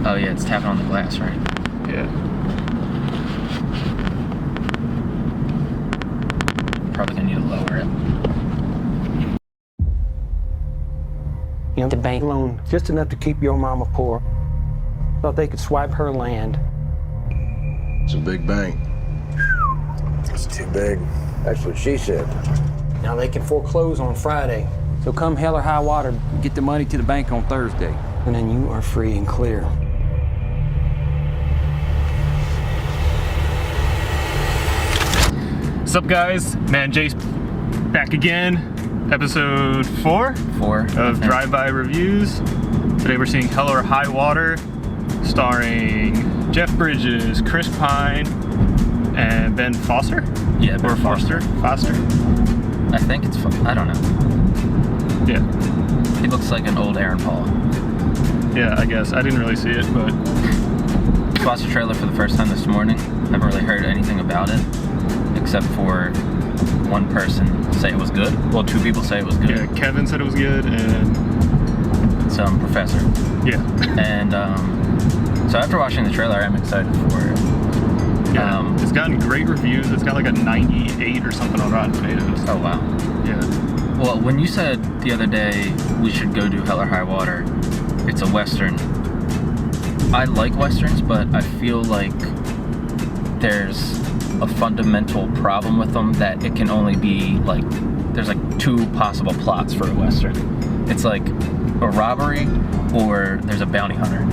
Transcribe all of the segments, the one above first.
Oh yeah, it's tapping on the glass, right? Yeah. Probably gonna need to lower it. You know, the bank loan just enough to keep your mama poor. Thought they could swipe her land. It's a big bank. It's too big. That's what she said. Now they can foreclose on Friday. So come hell or high water, Get the money to the bank on Thursday. and then you are free and clear. What's up, guys? Man, Jace back again. Episode 4 of Drive-By Reviews. Today we're seeing Hell or High Water, starring Jeff Bridges, Chris Pine, and Ben Foster? Yeah, Ben or Foster. I think it's I don't know. Yeah. He looks like an old Aaron Paul. Yeah, I guess. I didn't really see it, but... Watched the trailer for the first time this morning. Haven't really heard anything about it, except for one person say it was good. Well, 2 people say it was good. Yeah, Kevin said it was good, and... Some professor. Yeah. And so after watching the trailer, I'm excited for it. Yeah, it's gotten great reviews. It's got like a 98 or something on Rotten Tomatoes. Oh, wow. Yeah. Well, when you said the other day we should go do Hell or High Water, it's a Western. I like Westerns, but I feel like there's a fundamental problem with them that it can only be like, there's like 2 possible plots for a Western. It's like a robbery or there's a bounty hunter.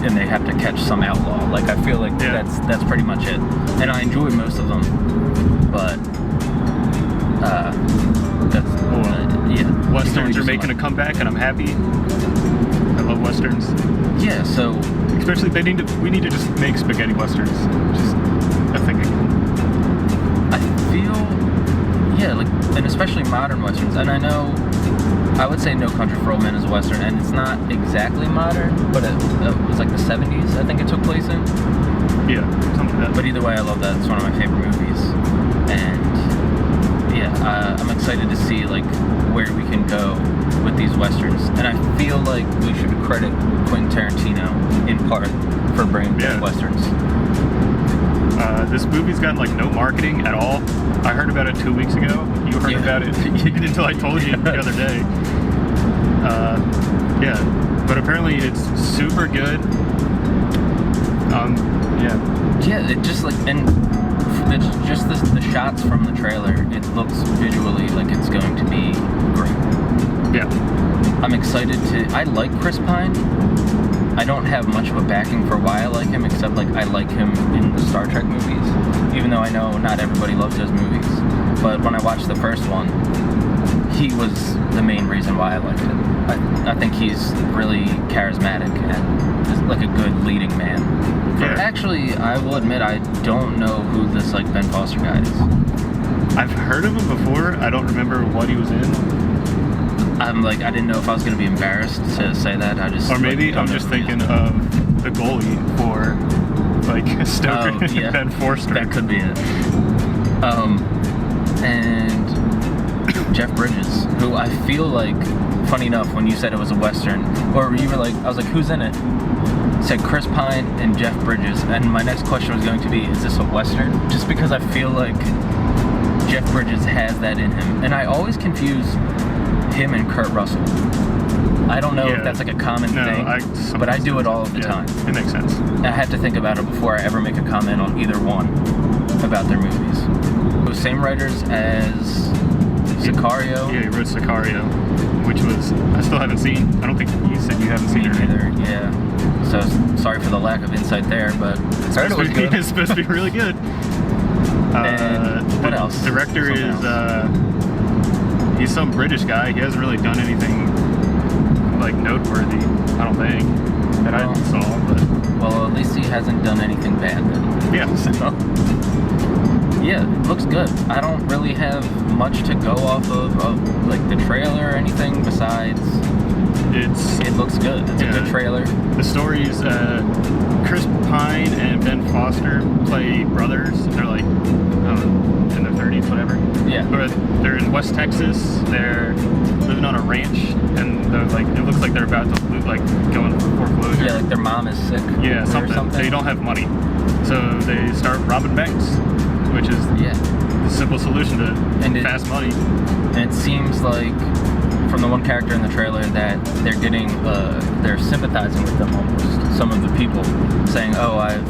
And they have to catch some outlaw. Like, I feel like that's pretty much it. And I enjoy most of them, but yeah. Westerns are making a comeback, and I'm happy. I love Westerns. Yeah, so... Especially, we need to just make spaghetti Westerns. Just a thing again. I feel... Yeah, like, and especially modern Westerns. And I know... I would say No Country for Old Men is a Western, and it's not exactly modern, but it was like the 70s, I think it took place in. Yeah, something like that. But either way, I love that. It's one of my favorite movies. And yeah, I'm excited to see like where we can go with these Westerns. And I feel like we should credit Quentin Tarantino in part for bringing back Westerns. This movie's gotten like no marketing at all. I heard about it 2 weeks ago. You heard about it until I told you the other day. Yeah, but apparently it's super good. Yeah, it just like, and it's just the shots from the trailer, it looks visually like it's going to be great. Yeah. I'm excited I like Chris Pine. I don't have much of a backing for why I like him, except like I like him in the Star Trek movies, even though I know not everybody loves those movies. But when I watched the first one, he was the main reason why I liked him. I think he's really charismatic and is like a good leading man. Yeah. Actually, I will admit I don't know who this like Ben Foster guy is. I've heard of him before. I don't remember what he was in. I'm like, I didn't know if I was going to be embarrassed to say that. Or maybe I'm just thinking of the goalie for like Stoker and Ben Foster. That could be it. And Jeff Bridges, who I feel like, funny enough, when you said it was a Western, or you were like, I was like, who's in it? It said Chris Pine and Jeff Bridges, and my next question was going to be, is this a Western? Just because I feel like Jeff Bridges has that in him, and I always confuse him and Kurt Russell. I don't know if that's like a common thing, but I do it all of the time. It makes sense. I have to think about it before I ever make a comment on either one about their movies. Those same writers as Sicario. Yeah, he wrote Sicario, which was, I still haven't seen. I don't think you said you haven't seen it either. Yeah. So sorry for the lack of insight there, but it's supposed to be really good. And what else? The director he's some British guy. He hasn't really done anything like noteworthy, I don't think, that I saw. But well, at least he hasn't done anything bad then. Yeah. So, yeah, it looks good. I don't really have much to go off of like the trailer or anything besides it looks good. It's a good trailer. The story's Chris Pine and Ben Foster play brothers. They're like in their 30s, whatever. Yeah. But they're in West Texas. They're living on a ranch, and they're like, it looks like they're about to go into foreclosure. Yeah, like their mom is sick. Yeah, or something. They don't have money, so they start robbing banks, which is the simple solution to fast money. And it seems like, from the one character in the trailer, that they're getting, they're sympathizing with them almost. Some of the people saying, "Oh, I've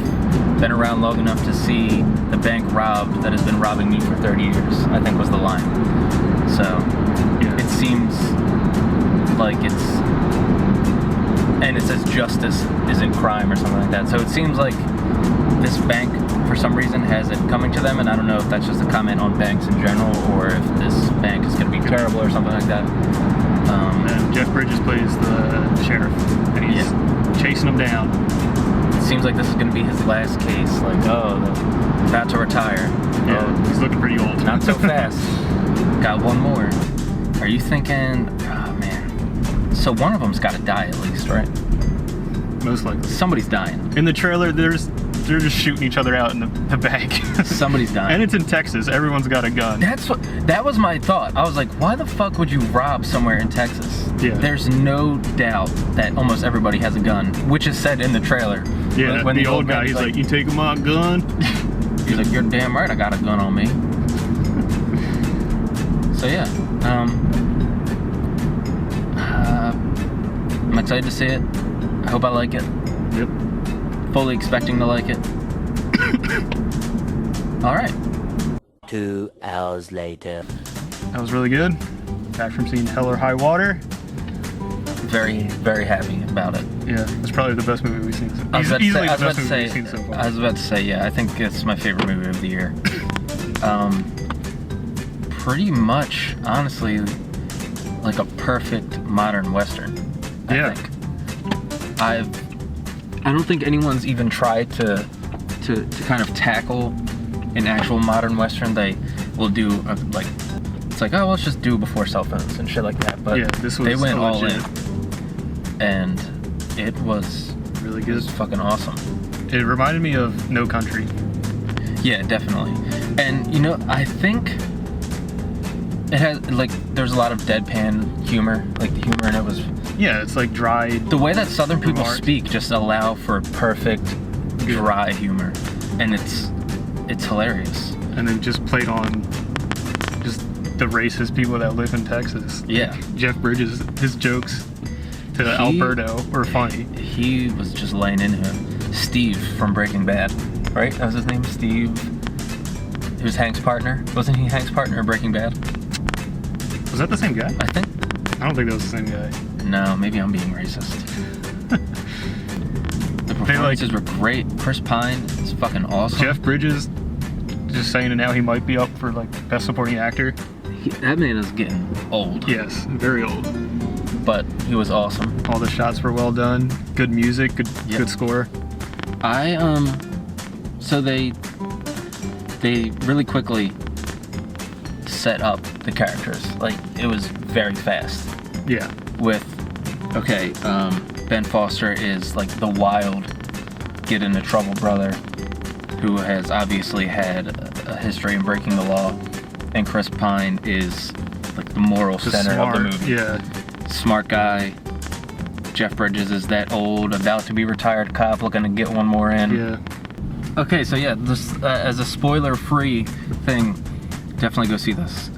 been around long enough to see the bank robbed that has been robbing me for 30 years." I think was the line. So it seems like and it says justice isn't crime or something like that. So it seems like this bank, for some reason, has it coming to them, and I don't know if that's just a comment on banks in general, or if this bank is going to be terrible or something like that. And Jeff Bridges plays the sheriff, and he's chasing them down. It seems like this is going to be his last case. Like, about to retire. Yeah, he's looking pretty old. Not so fast. Got one more. Are you thinking? Oh man. So one of them's got to die at least, right? Most likely. Somebody's dying. In the trailer, they're just shooting each other out in the bank. Somebody's dying. And it's in Texas. Everyone's got a gun. That was my thought. I was like, why the fuck would you rob somewhere in Texas? Yeah. There's no doubt that almost everybody has a gun, which is said in the trailer. Yeah, when the old guy, he's like, "You take my gun?" He's like, "You're damn right, I got a gun on me." So yeah, I'm excited to see it. I hope I like it. Yep. Fully expecting to like it. All right. 2 hours later. That was really good. Back from seeing Hell or High Water. Very, very happy about it. Yeah, it's probably the best movie we've seen. I was about So far. I was about to say, yeah, I think it's my favorite movie of the year. Pretty much, honestly, like a perfect modern Western. I think. I don't think anyone's even tried to kind of tackle an actual modern Western. They will do it's like, oh, let's just do before cell phones and shit like that. But they went all in, and it was really good. It was fucking awesome. It reminded me of No Country. Yeah, definitely. And you know, I think it has there's a lot of deadpan humor. Like the humor in it was. Yeah, it's like dry. The way that Southern people speak just allow for perfect dry humor, and it's hilarious. And then just played on just the racist people that live in Texas. Yeah. Jeff Bridges, his jokes to Alberto were funny. He was just laying into him. Steve from Breaking Bad, right? That was his name, Steve. He was Hank's partner. Wasn't he Hank's partner in Breaking Bad? Was that the same guy? I think. I don't think that was the same guy. No, maybe I'm being racist. The performances were great. Chris Pine is fucking awesome. Jeff Bridges, just saying it now, he might be up for Best Supporting Actor. That man is getting old. Yes, very old. But he was awesome. All the shots were well done. Good music, good score. So they really quickly set up the characters. It was very fast. Yeah. Ben Foster is the wild, get into trouble brother who has obviously had a history in breaking the law, and Chris Pine is the moral center of the movie. Yeah. Smart guy. Jeff Bridges is that old, about to be retired cop looking to get one more in. Yeah. Okay, so yeah, this as a spoiler-free thing, definitely go see this.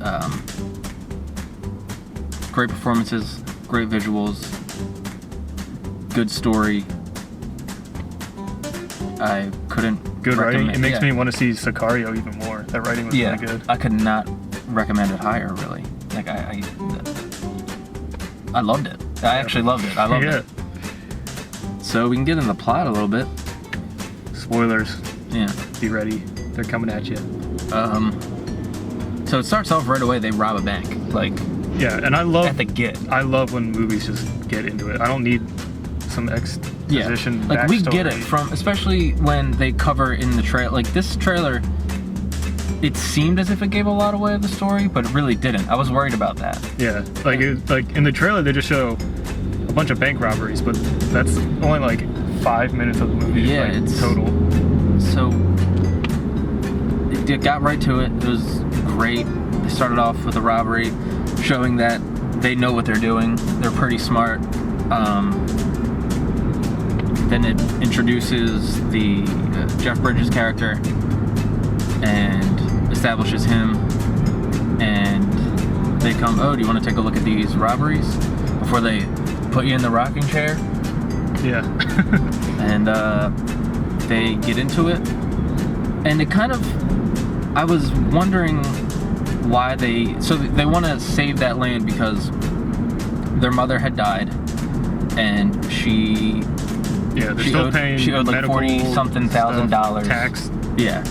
Great performances, great visuals, good story. I couldn't. Good writing. It makes me want to see Sicario even more. That writing was really good. I could not recommend it higher, really. I loved it. I actually loved it. I loved it. So we can get into the plot a little bit. Spoilers. Yeah. Be ready. They're coming at you. So it starts off right away. They rob a bank. Yeah, and I love at the get. I love when movies just get into it. I don't need some exposition. Yeah. We get it especially when they cover in the trailer. This trailer, it seemed as if it gave a lot away of the story, but it really didn't. I was worried about that. Yeah, in the trailer they just show a bunch of bank robberies, but that's only 5 minutes of the movie. Yeah, it's total. So It got right to it. It was great. They started off with a robbery, showing that they know what they're doing. They're pretty smart. Then it introduces the Jeff Bridges character and establishes him. And they come, oh, do you want to take a look at these robberies? Before they put you in the rocking chair. Yeah. And they get into it. And it kind of, I was wondering why they want to save that land because their mother had died and she owed like $40-something thousand tax. Yeah,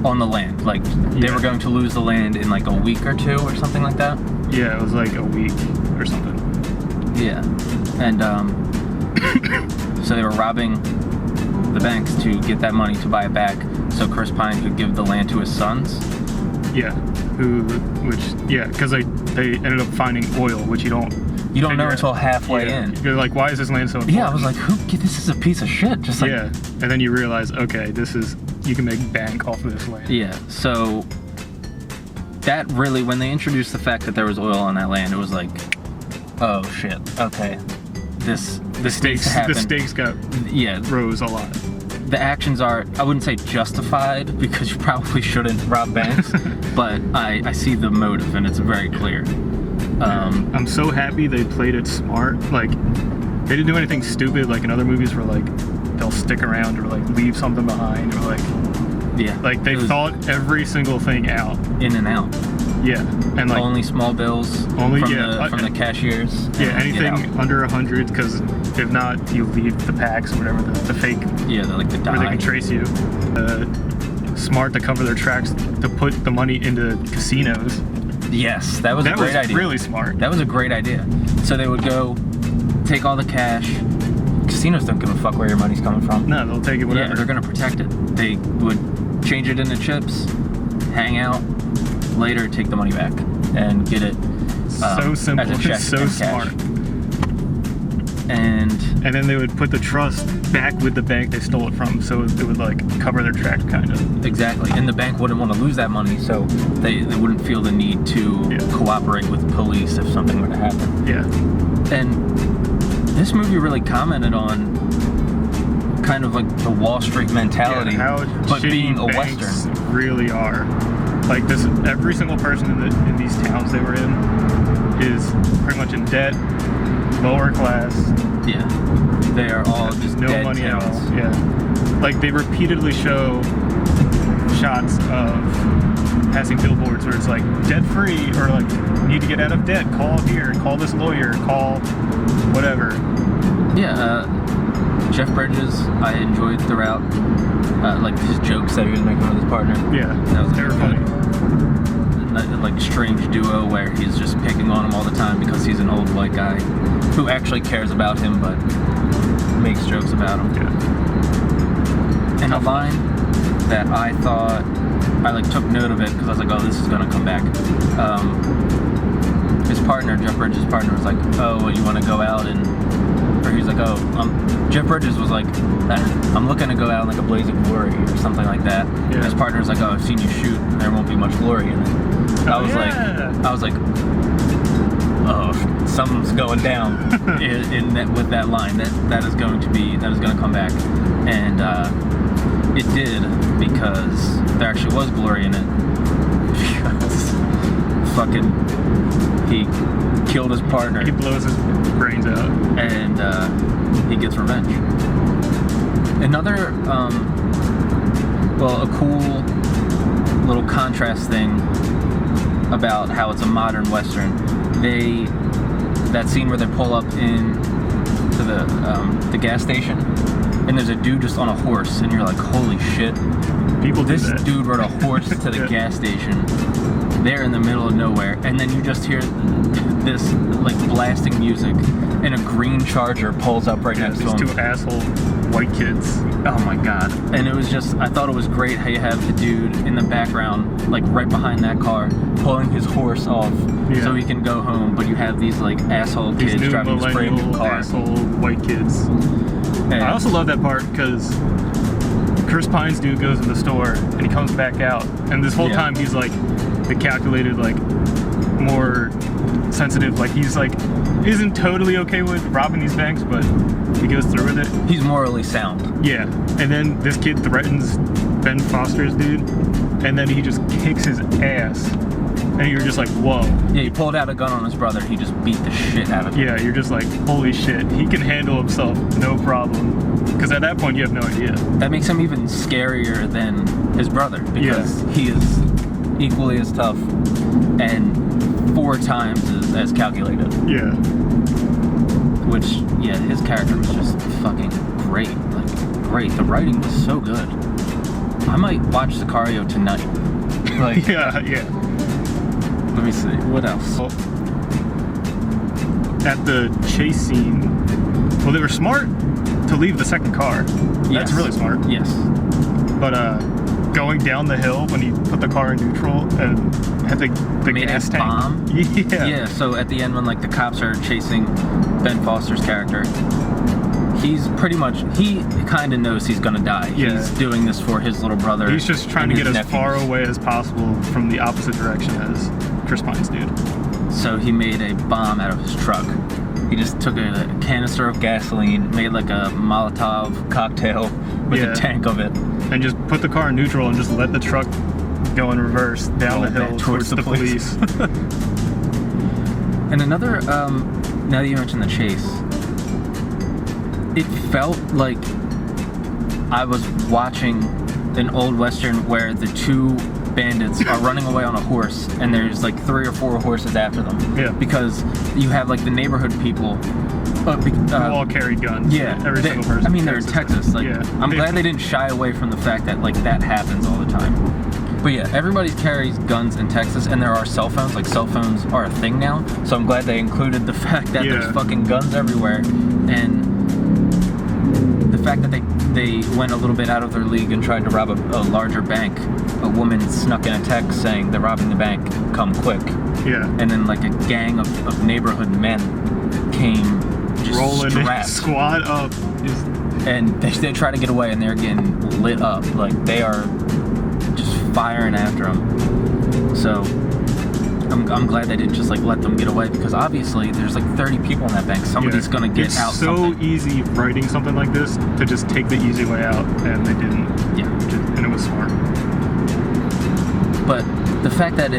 on the land. Like they were going to lose the land in like a week or two or something like that. Yeah, it was like a week or something. Yeah, and so they were robbing the banks to get that money to buy it back, so Chris Pine could give the land to his sons. Yeah, because they ended up finding oil, which you don't know until halfway in. You're like, why is this land so important? Yeah, I was like, this is a piece of shit. Just like, yeah, and then you realize, okay, you can make bank off of this land. Yeah, so that really, when they introduced the fact that there was oil on that land, it was like, oh shit, okay, the stakes got rose a lot. The actions are, I wouldn't say justified because you probably shouldn't rob banks, but I see the motive and it's very clear. I'm so happy they played it smart. Like, they didn't do anything stupid like in other movies where like they'll stick around or like leave something behind or like, yeah, like they thought every single thing out. In and out. Yeah, and like only small bills from the cashiers. Yeah, anything under 100, because if not, you leave the packs or whatever, the fake. Yeah, the die. Where they can trace you. Smart to cover their tracks to put the money into casinos. Yes, that was a great idea. Really smart. That was a great idea. So they would go take all the cash. Casinos don't give a fuck where your money's coming from. No, they'll take it whatever. Yeah, they're gonna protect it. They would change it into chips, hang out, later take the money back and get it so simple, as a check so and smart. Cash. And then they would put the trust back with the bank they stole it from, so it would like cover their tracks, kind of. Exactly, and the bank wouldn't want to lose that money, so they wouldn't feel the need to cooperate with police if something were to happen. Yeah. And this movie really commented on kind of like the Wall Street mentality, but being a Western. Really are. Like this, every single person in these towns they were in is pretty much in debt, lower class. Yeah, they are all just no dead money towns. at all. Yeah, like they repeatedly show shots of passing billboards where it's like debt free or like need to get out of debt. Call here, call this lawyer, call whatever. Yeah, Jeff Bridges, I enjoyed throughout. Like his jokes that he was making with his partner. Yeah, that was very funny. Like strange duo where he's just picking on him all the time because he's an old white guy who actually cares about him but makes jokes about him. Yeah. And a line that I thought I like took note of it because I was like, oh, this is gonna come back. His partner, Jeff Bridges' partner, was like, oh, well, you want to go out and. Or he's like, oh, Jeff Bridges was like, I'm looking to go out in like a blaze of glory or something like that. Yeah. And his partner's like, oh, I've seen you shoot. There won't be much glory in it. I was like, oh, something's going down with that line. That is going to come back, and it did because there actually was glory in it. Because fucking he killed his partner. He blows his brains out. And he gets revenge. Another, a cool little contrast thing about how it's a modern Western. That scene where they pull up in to the gas station, and there's a dude just on a horse, and you're like, holy shit. This dude rode a horse to the gas station. They're in the middle of nowhere, and then you just hear this like blasting music, and a green Charger pulls up right next to him. These two asshole white kids. Oh my god! And it was just, I thought it was great how you have the dude in the background, like right behind that car, pulling his horse off so he can go home. But you have these like asshole kids driving this brand new car. Asshole white kids. And I also love that part because Chris Pine's dude goes in the store and he comes back out, and this whole time he's like the calculated, like more sensitive, like he's like isn't totally okay with robbing these banks, but he goes through with it. He's morally sound. Yeah, and then this kid threatens Ben Foster's dude, and then he just kicks his ass, and you're just like, whoa. Yeah, he pulled out a gun on his brother. He just beat the shit out of him. Yeah, you're just like, holy shit, he can handle himself, no problem. Because at that point, you have no idea. That makes him even scarier than his brother, because he is equally as tough and 4 times as calculated. Yeah. Which, yeah, his character was just fucking great. Like, great. The writing was so good. I might watch Sicario tonight. Like, yeah. Let me see. What else? Well, at the chase scene, well, they were smart to leave the second car. That's really smart. Yes. But going down the hill when he put the car in neutral and had the made gas a tank. bomb. Yeah. So at the end, when like the cops are chasing Ben Foster's character, he's pretty much, he kind of knows he's gonna die. Yeah. He's doing this for his little brother. He's just trying to get as far away as possible from the opposite direction as Chris Pine's dude. So he made a bomb out of his truck. He just took a canister of gasoline, made like a Molotov cocktail with a tank of it, and just put the car in neutral and just let the truck go in reverse down the hill towards the police. And another, now that you mentioned the chase, it felt like I was watching an old Western where the 2 bandits are running away on a horse and there's like 3 or 4 horses after them. Yeah. Because you have like the neighborhood people. Who all carried guns. Yeah. Every single person. I mean, they're in Texas. Like, I'm glad they didn't shy away from the fact that like that happens all the time. But yeah, everybody carries guns in Texas, and there are cell phones. Like, cell phones are a thing now. So I'm glad they included the fact that there's fucking guns everywhere. And the fact that they went a little bit out of their league and tried to rob a larger bank. A woman snuck in a text saying, "They're robbing the bank, come quick." Yeah. And then like a gang of neighborhood men came just rolling strapped. Squad up. And they try to get away, and they're getting lit up. Like, they are just firing after them. So I'm glad they didn't just like let them get away, because obviously there's like 30 people in that bank. Somebody's gonna get out. It's so easy writing something like this to just take the easy way out, and they didn't. Yeah. And it was smart. But the fact that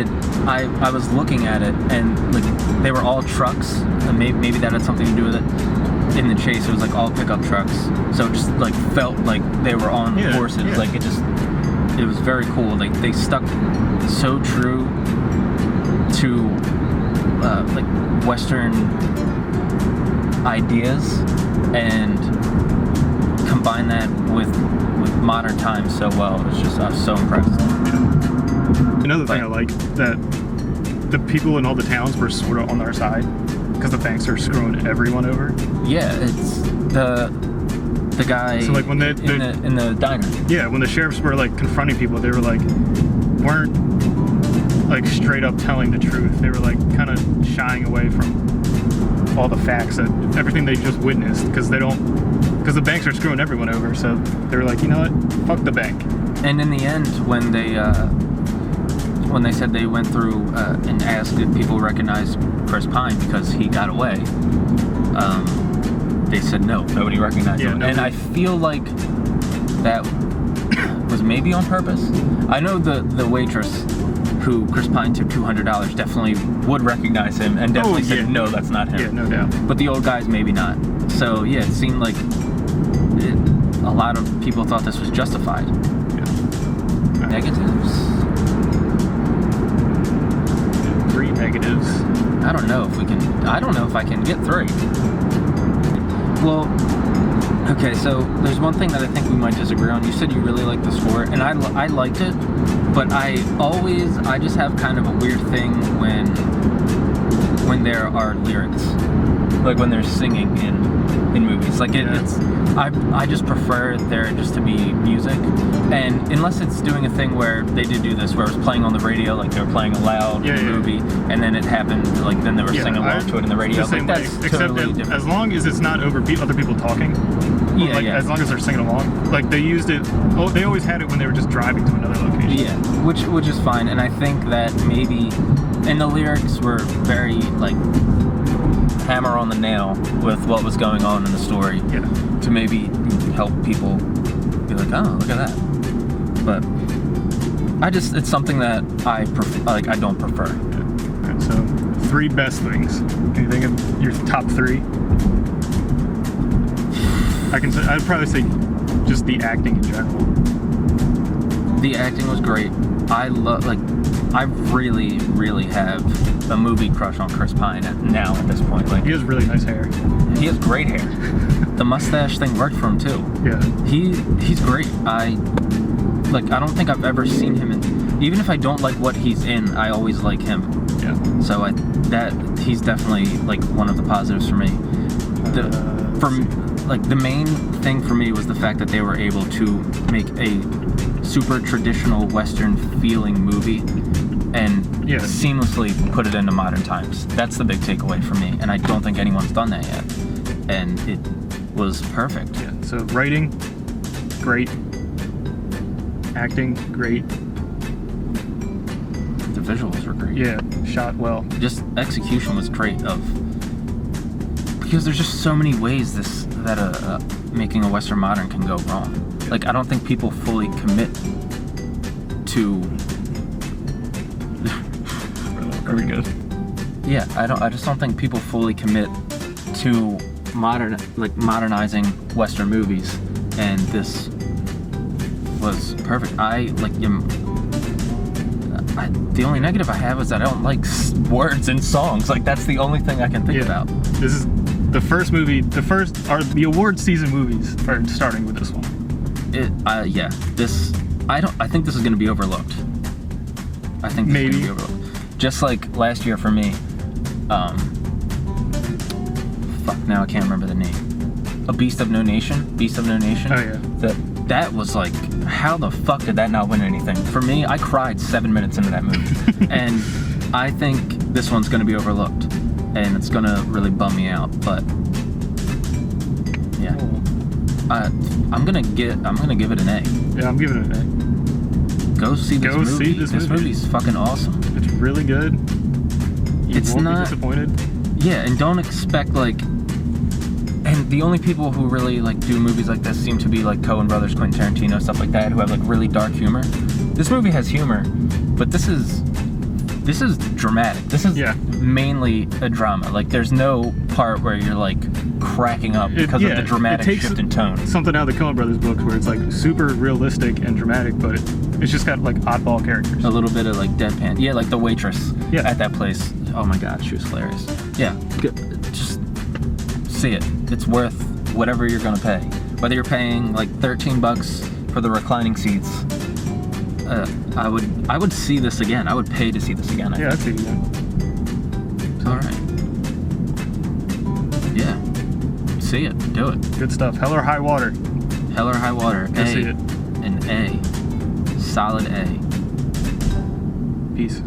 I was looking at it, and like they were all trucks, and maybe that had something to do with it. In the chase, it was like all pickup trucks, so it just like felt like they were on horses. Yeah. Like, it was very cool. Like, they stuck so true to like Western ideas and combine that with modern times so well. It was just, I was so impressed. Another thing I like, that the people in all the towns were sort of on their side, because the banks are screwing everyone over. Yeah, it's the guy. So like when in the diner. Yeah, when the sheriffs were like confronting people, they were like weren't like straight up telling the truth. They were like kind of shying away from all the facts, that everything they just witnessed, because the banks are screwing everyone over. So they were like, you know what, fuck the bank. And in the end, when they said they went through and asked if people recognized Chris Pine because he got away, they said no, nobody recognized him. And I feel like that was maybe on purpose. I know the waitress who Chris Pine tipped $200 definitely would recognize him and definitely said, no, that's not him. Yeah, no doubt. But the old guys, maybe not. So yeah, it seemed like a lot of people thought this was justified. Yeah. Negatives? 3 negatives. I don't know if I can get 3. Well, okay, so there's one thing that I think we might disagree on. You said you really liked the score, and I liked it, but I just have kind of a weird thing when there are lyrics, like when they're singing in movies. Like I just prefer there just to be music, and unless it's doing a thing where they did do this, where it was playing on the radio, like they were playing aloud in the movie, and then it happened, like then they were singing along to it in the radio. The same like, that's way, totally except different. as long as it's not over other people talking, Yeah, like, yeah. as long as they're singing along. Like, they used it, they always had it when they were just driving to another location. Yeah, which is fine, and I think that maybe, and the lyrics were very, like, hammer on the nail with what was going on in the story. Yeah. To maybe help people be like, oh, look at that. But it's something that I don't prefer. Yeah. Alright, so 3 best things. Can you think of your top 3? I'd probably say just the acting in general. The acting was great. I really, really have a movie crush on Chris Pine now at this point. Like, He has really nice hair. he has great hair. The mustache thing worked for him too. Yeah. He's great. I don't think I've ever seen him in. Even if I don't like what he's in, I always like him. Yeah. So he's definitely like one of the positives for me. The main thing for me was the fact that they were able to make a super traditional Western feeling movie and seamlessly put it into modern times. That's the big takeaway for me, and I don't think anyone's done that yet. And it was perfect. Yeah. So writing, great. Acting, great. The visuals were great. Yeah, shot well. Just execution was great. Because there's just so many ways that making a Western modern can go wrong. Like, I don't think people fully commit to. Are we good? Yeah, I just don't think people fully commit to modernizing Western movies, and this was perfect. The only negative I have is that I don't like words in songs. Like, that's the only thing I can think about. This is the first movie. The award season movies are starting with this one. I think this is going to be overlooked. I think this is going to be overlooked. Just like last year for me. Now I can't remember the name. A Beast of No Nation. Oh yeah. That was like, how the fuck did that not win anything? For me, I cried 7 minutes into that movie. And I think this one's going to be overlooked. And it's going to really bum me out. But, yeah. I'm going to give it an A. Yeah, I'm giving it an A. Go see this movie. This movie's fucking awesome. It's really good. You won't be disappointed. Yeah, and don't expect, like... And the only people who really do movies like this seem to be like Coen Brothers, Quentin Tarantino, stuff like that, who have really dark humor. This movie has humor, but this is dramatic. This is mainly a drama. Like, there's no part where you're cracking up because of the dramatic shift in tone. Something out of the Coen Brothers books where it's super realistic and dramatic, but it's just got oddball characters. A little bit of deadpan. Yeah, like the waitress at that place. Oh my god, she was hilarious. Yeah, just see it. It's worth whatever you're gonna pay. Whether you're paying $13 for the reclining seats, I would see this again. I would pay to see this again. I'd see it again. It's all right. Yeah, see it. Do it. Good stuff. Hell or High Water. Hell or High Water. Go see it. An A. Solid A. Peace.